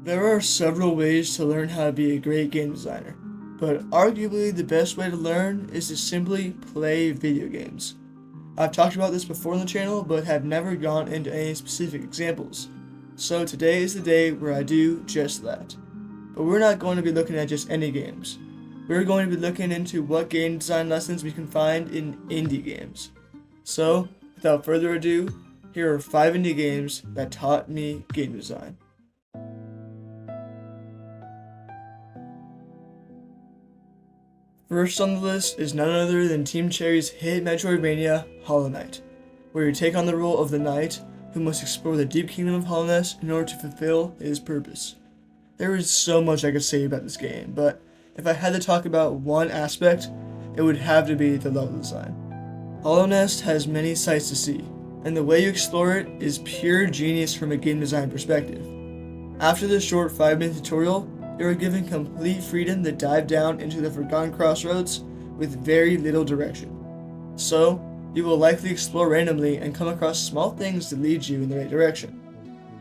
There are several ways to learn how to be a great game designer, but arguably the best way to learn is to simply play video games. I've talked about this before on the channel, but have never gone into any specific examples, so today is the day where I do just that. But we're not going to be looking at just any games. We're going to be looking into what game design lessons we can find in indie games. So, without further ado, here are 5 indie games that taught me game design. First on the list is none other than Team Cherry's hit Metroidvania, Hollow Knight, where you take on the role of the knight who must explore the deep kingdom of hollowness in order to fulfill his purpose. There is so much I could say about this game, but if I had to talk about one aspect, it would have to be the level design. Hollowness has many sights to see, and the way you explore it is pure genius from a game design perspective. After the short 5-minute tutorial, you are given complete freedom to dive down into the forgotten crossroads with very little direction. So, you will likely explore randomly and come across small things to lead you in the right direction.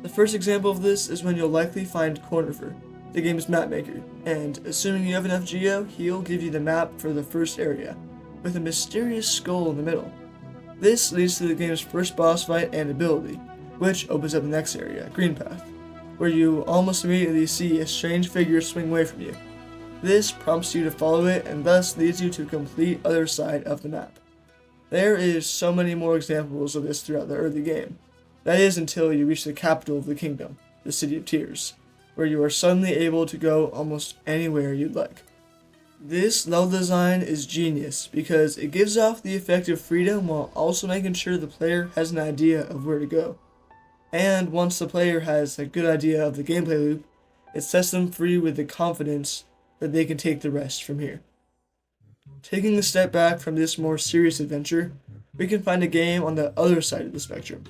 The first example of this is when you'll likely find Cornifer, the game's map maker, and assuming you have enough geo, he'll give you the map for the first area, with a mysterious skull in the middle. This leads to the game's first boss fight and ability, which opens up the next area, Green Path, where you almost immediately see a strange figure swing away from you. This prompts you to follow it and thus leads you to a complete other side of the map. There is so many more examples of this throughout the early game. That is until you reach the capital of the kingdom, the City of Tears, where you are suddenly able to go almost anywhere you'd like. This level design is genius because it gives off the effect of freedom while also making sure the player has an idea of where to go. And once the player has a good idea of the gameplay loop, it sets them free with the confidence that they can take the rest from here. Taking a step back from this more serious adventure, we can find a game on the other side of the spectrum.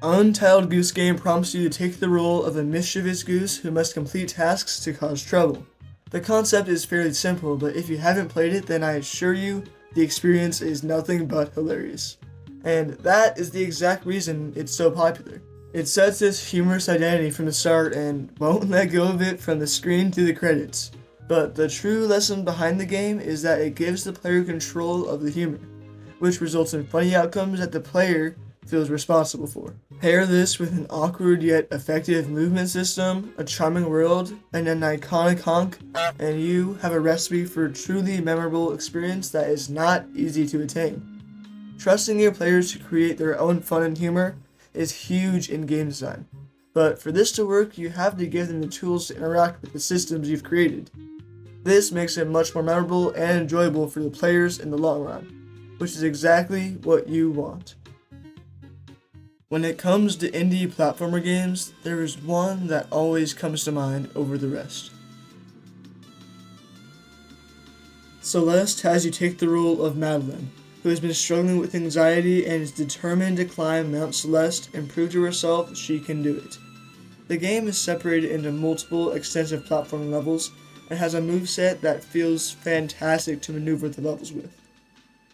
Untitled Goose Game prompts you to take the role of a mischievous goose who must complete tasks to cause trouble. The concept is fairly simple, but if you haven't played it, then I assure you the experience is nothing but hilarious. And that is the exact reason it's so popular. It sets this humorous identity from the start and won't let go of it from the screen to the credits. But the true lesson behind the game is that it gives the player control of the humor, which results in funny outcomes that the player feels responsible for. Pair this with an awkward yet effective movement system, a charming world, and an iconic honk, and you have a recipe for a truly memorable experience that is not easy to attain. Trusting your players to create their own fun and humor is huge in game design, but for this to work, you have to give them the tools to interact with the systems you've created. This makes it much more memorable and enjoyable for the players in the long run, which is exactly what you want. When it comes to indie platformer games, there is one that always comes to mind over the rest. Celeste has you take the role of Madeline, who has been struggling with anxiety and is determined to climb Mount Celeste and prove to herself she can do it. The game is separated into multiple extensive platforming levels and has a moveset that feels fantastic to maneuver the levels with.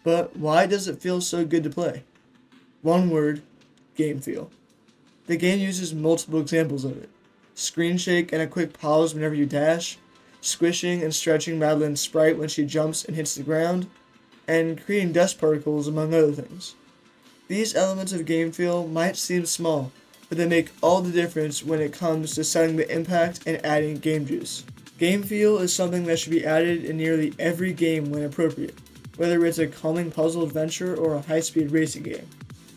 But why does it feel so good to play? One word: game feel. The game uses multiple examples of it. Screen shake and a quick pause whenever you dash, squishing and stretching Madeline's sprite when she jumps and hits the ground, and creating dust particles, among other things. These elements of game feel might seem small, but they make all the difference when it comes to setting the impact and adding game juice. Game feel is something that should be added in nearly every game when appropriate, whether it's a calming puzzle adventure or a high-speed racing game.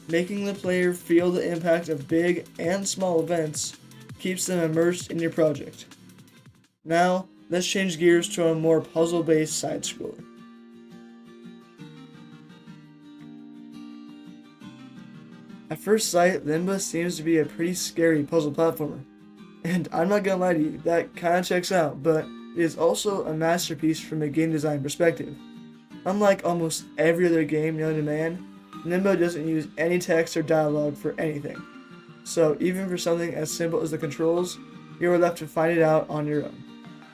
Making the player feel the impact of big and small events keeps them immersed in your project. Now, let's change gears to a more puzzle-based side-scroller. At first sight, Limbo seems to be a pretty scary puzzle platformer. And I'm not gonna lie to you, that kinda checks out, but it is also a masterpiece from a game design perspective. Unlike almost every other game known to man, Limbo doesn't use any text or dialogue for anything. So even for something as simple as the controls, you are left to find it out on your own.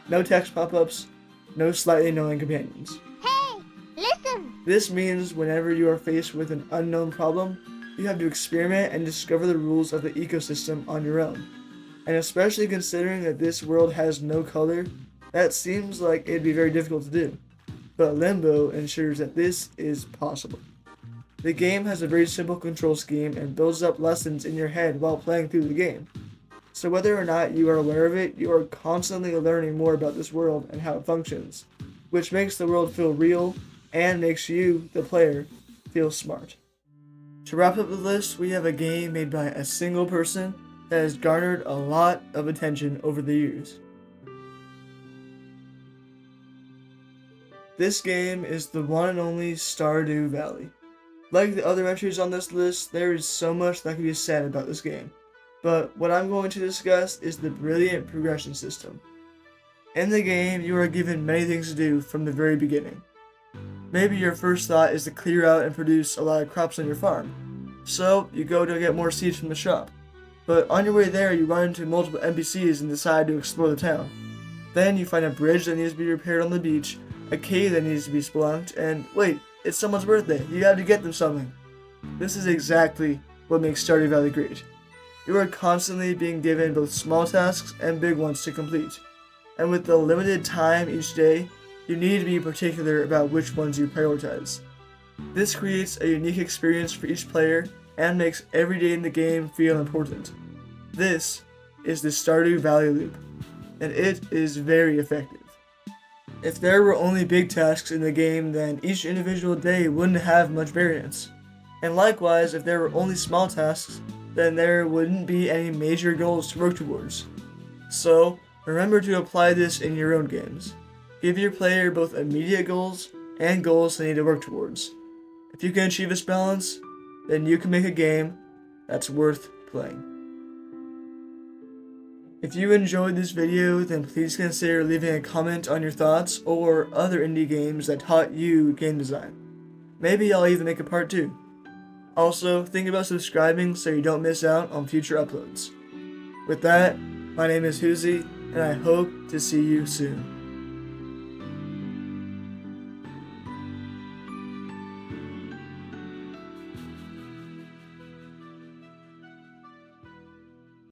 No text pop-ups, no slightly annoying companions. Hey, listen! This means whenever you are faced with an unknown problem, you have to experiment and discover the rules of the ecosystem on your own. And especially considering that this world has no color, that seems like it'd be very difficult to do. But Limbo ensures that this is possible. The game has a very simple control scheme and builds up lessons in your head while playing through the game. So whether or not you are aware of it, you are constantly learning more about this world and how it functions, which makes the world feel real and makes you, the player, feel smart. To wrap up the list, we have a game made by a single person that has garnered a lot of attention over the years. This game is the one and only Stardew Valley. Like the other entries on this list, there is so much that can be said about this game, but what I'm going to discuss is the brilliant progression system. In the game, you are given many things to do from the very beginning. Maybe your first thought is to clear out and produce a lot of crops on your farm, so you go to get more seeds from the shop. But on your way there, you run into multiple NPCs and decide to explore the town. Then you find a bridge that needs to be repaired on the beach, a cave that needs to be splunked, and wait, it's someone's birthday. You have to get them something. This is exactly what makes Stardew Valley great. You are constantly being given both small tasks and big ones to complete. And with the limited time each day, you need to be particular about which ones you prioritize. This creates a unique experience for each player and makes every day in the game feel important. This is the Stardew Valley loop, and it is very effective. If there were only big tasks in the game, then each individual day wouldn't have much variance. And likewise, if there were only small tasks, then there wouldn't be any major goals to work towards. So, remember to apply this in your own games. Give your player both immediate goals and goals they need to work towards. If you can achieve this balance, then you can make a game that's worth playing. If you enjoyed this video, then please consider leaving a comment on your thoughts or other indie games that taught you game design. Maybe I'll even make a part 2. Also, think about subscribing so you don't miss out on future uploads. With that, my name is Huzi, and I hope to see you soon.